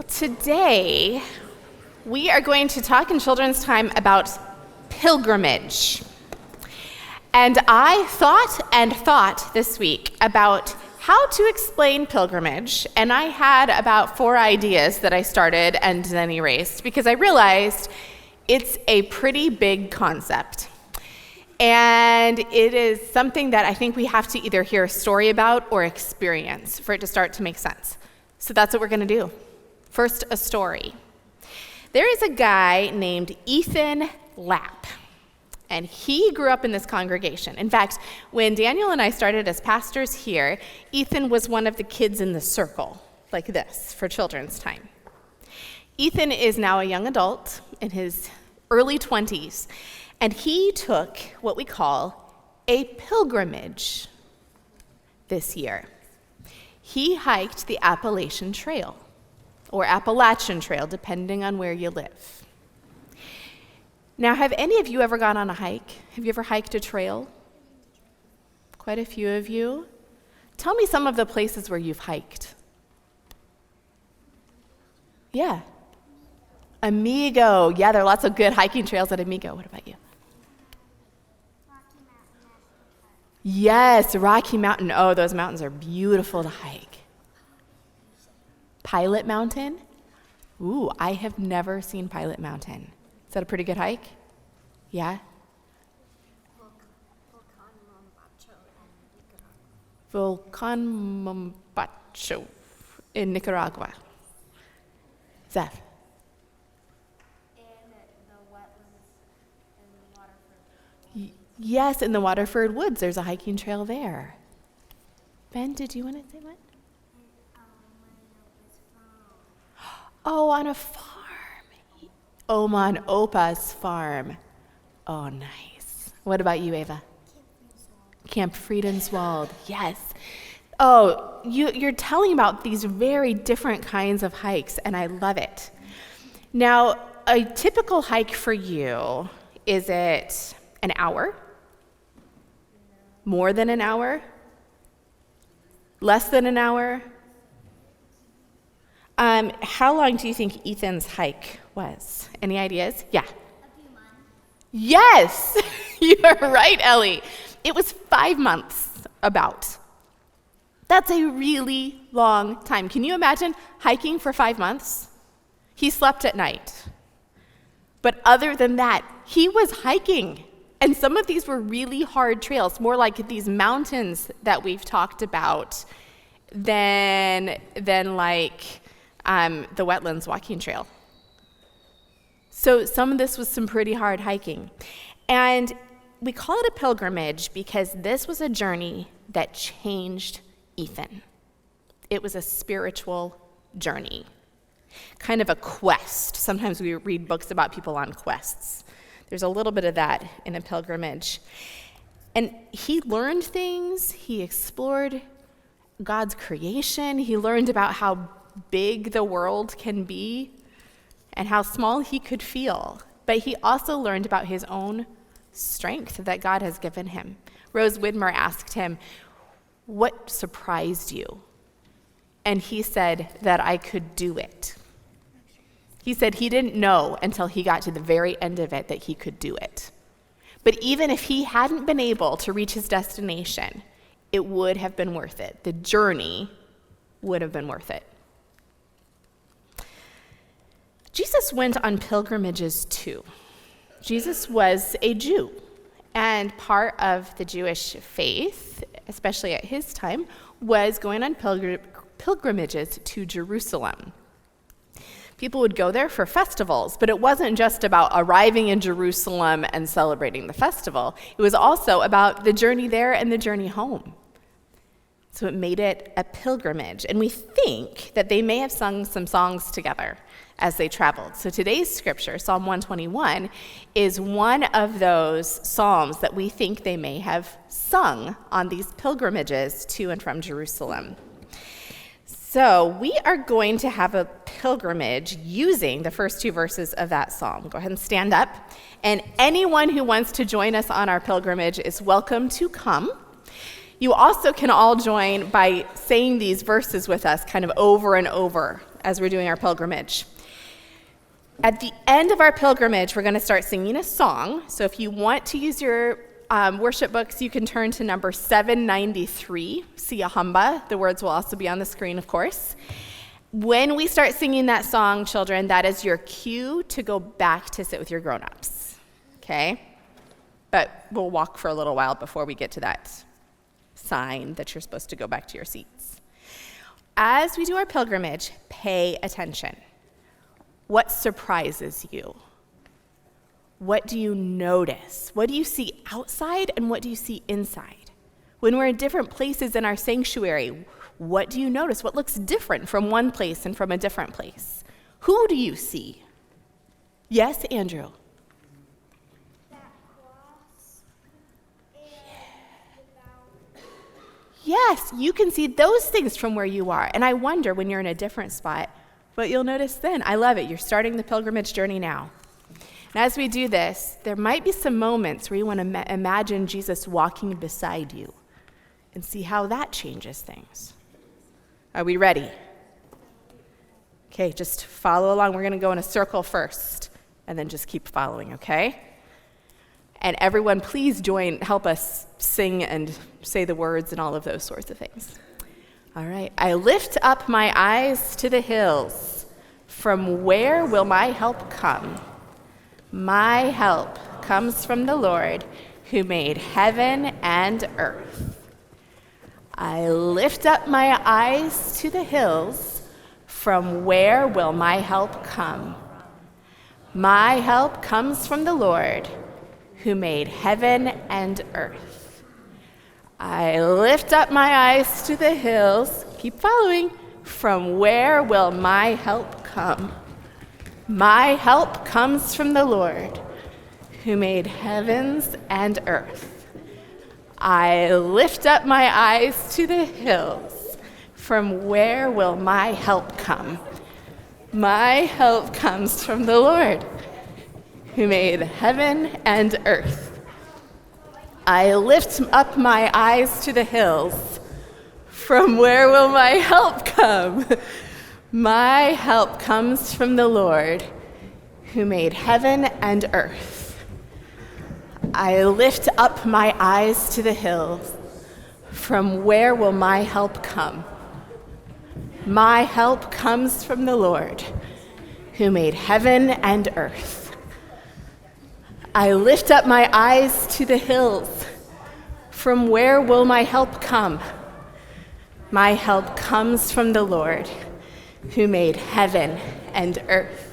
Today, we are going to talk in children's time about pilgrimage. And I thought this week about how to explain pilgrimage, and I had about 4 ideas that I started and then erased because I realized it's a pretty big concept. And it is something that I think we have to either hear a story about or experience for it to start to make sense. So that's what we're going to do. First, a story. There is a guy named Ethan Lapp, and he grew up in this congregation. In fact, when Daniel and I started as pastors here, Ethan was one of the kids in the circle, like this, for children's time. Ethan is now a young adult in his early 20s, and he took what we call a pilgrimage this year. He hiked the Appalachian Trail, or Appalachian Trail, depending on where you live. Now, have any of you ever gone on a hike? Have you ever hiked a trail? Quite a few of you. Tell me some of the places where you've hiked. Yeah. Amigo. Yeah, there are lots of good hiking trails at Amigo. What about you? Yes, Rocky Mountain. Oh, those mountains are beautiful to hike. Pilot Mountain? Ooh, I have never seen Pilot Mountain. Is that a pretty good hike? Yeah? Volcan Mombacho in Nicaragua. Zeph? In the wetlands in Waterford. Yes, in the Waterford Woods. There's a hiking trail there. Ben, did you want to say what? Oh, on a farm. On Opa's farm. Oh, nice. What about you, Ava? Camp Friedenswald. Yes. Oh, you're telling about these very different kinds of hikes, and I love it. Now, a typical hike for you, is it an hour? More than an hour? Less than an hour? How long do you think Ethan's hike was? Any ideas? Yeah. A few months. Yes, you are right, Ellie. It was 5 months, about. That's a really long time. Can you imagine hiking for 5 months? He slept at night. But other than that, he was hiking. And some of these were really hard trails, more like these mountains that we've talked about than like the Wetlands Walking Trail. So some of this was some pretty hard hiking. And we call it a pilgrimage because this was a journey that changed Ethan. It was a spiritual journey, kind of a quest. Sometimes we read books about people on quests. There's a little bit of that in a pilgrimage. And he learned things. He explored God's creation. He learned about how big the world can be and how small he could feel. But he also learned about his own strength that God has given him. Rose Widmer asked him, "What surprised you?" And he said that I could do it. He said he didn't know until he got to the very end of it that he could do it. But even if he hadn't been able to reach his destination, it would have been worth it. The journey would have been worth it. Jesus went on pilgrimages too. Jesus was a Jew, and part of the Jewish faith, especially at his time, was going on pilgrimages to Jerusalem. People would go there for festivals, but it wasn't just about arriving in Jerusalem and celebrating the festival. It was also about the journey there and the journey home. So it made it a pilgrimage, and we think that they may have sung some songs together as they traveled. So today's scripture, Psalm 121, is one of those psalms that we think they may have sung on these pilgrimages to and from Jerusalem. So we are going to have a pilgrimage using the first 2 verses of that psalm. Go ahead and stand up. And anyone who wants to join us on our pilgrimage is welcome to come. You also can all join by saying these verses with us kind of over and over as we're doing our pilgrimage. At the end of our pilgrimage, we're going to start singing a song. So if you want to use your worship books, you can turn to number 793, Siahamba. The words will also be on the screen, of course. When we start singing that song, children, that is your cue to go back to sit with your grown-ups, okay? But we'll walk for a little while before we get to that sign that you're supposed to go back to your seats. As we do our pilgrimage, pay attention. What surprises you? What do you notice? What do you see outside and what do you see inside? When we're in different places in our sanctuary, what do you notice? What looks different from one place and from a different place? Who do you see? Yes, Andrew? That cross and the mountain. Yes, you can see those things from where you are. And I wonder when you're in a different spot, what you'll notice then. I love it. You're starting the pilgrimage journey now. And as we do this, there might be some moments where you want to imagine Jesus walking beside you and see how that changes things. Are we ready? Okay, just follow along. We're going to go in a circle first and then just keep following, okay? And everyone, please help us sing and say the words and all of those sorts of things. All right. I lift up my eyes to the hills. From where will my help come? My help comes from the Lord who made heaven and earth. I lift up my eyes to the hills. From where will my help come? My help comes from the Lord who made heaven and earth. I lift up my eyes to the hills. Keep following. From where will my help come? My help comes from the Lord who made heavens and earth. I lift up my eyes to the hills. From where will my help come? My help comes from the Lord who made heaven and earth. I lift up my eyes to the hills. From where will my help come? My help comes from the Lord who made heaven and earth. I lift up my eyes to the hills. From where will my help come? My help comes from the Lord who made heaven and earth. I lift up my eyes to the hills. From where will my help come? My help comes from the Lord who made heaven and earth.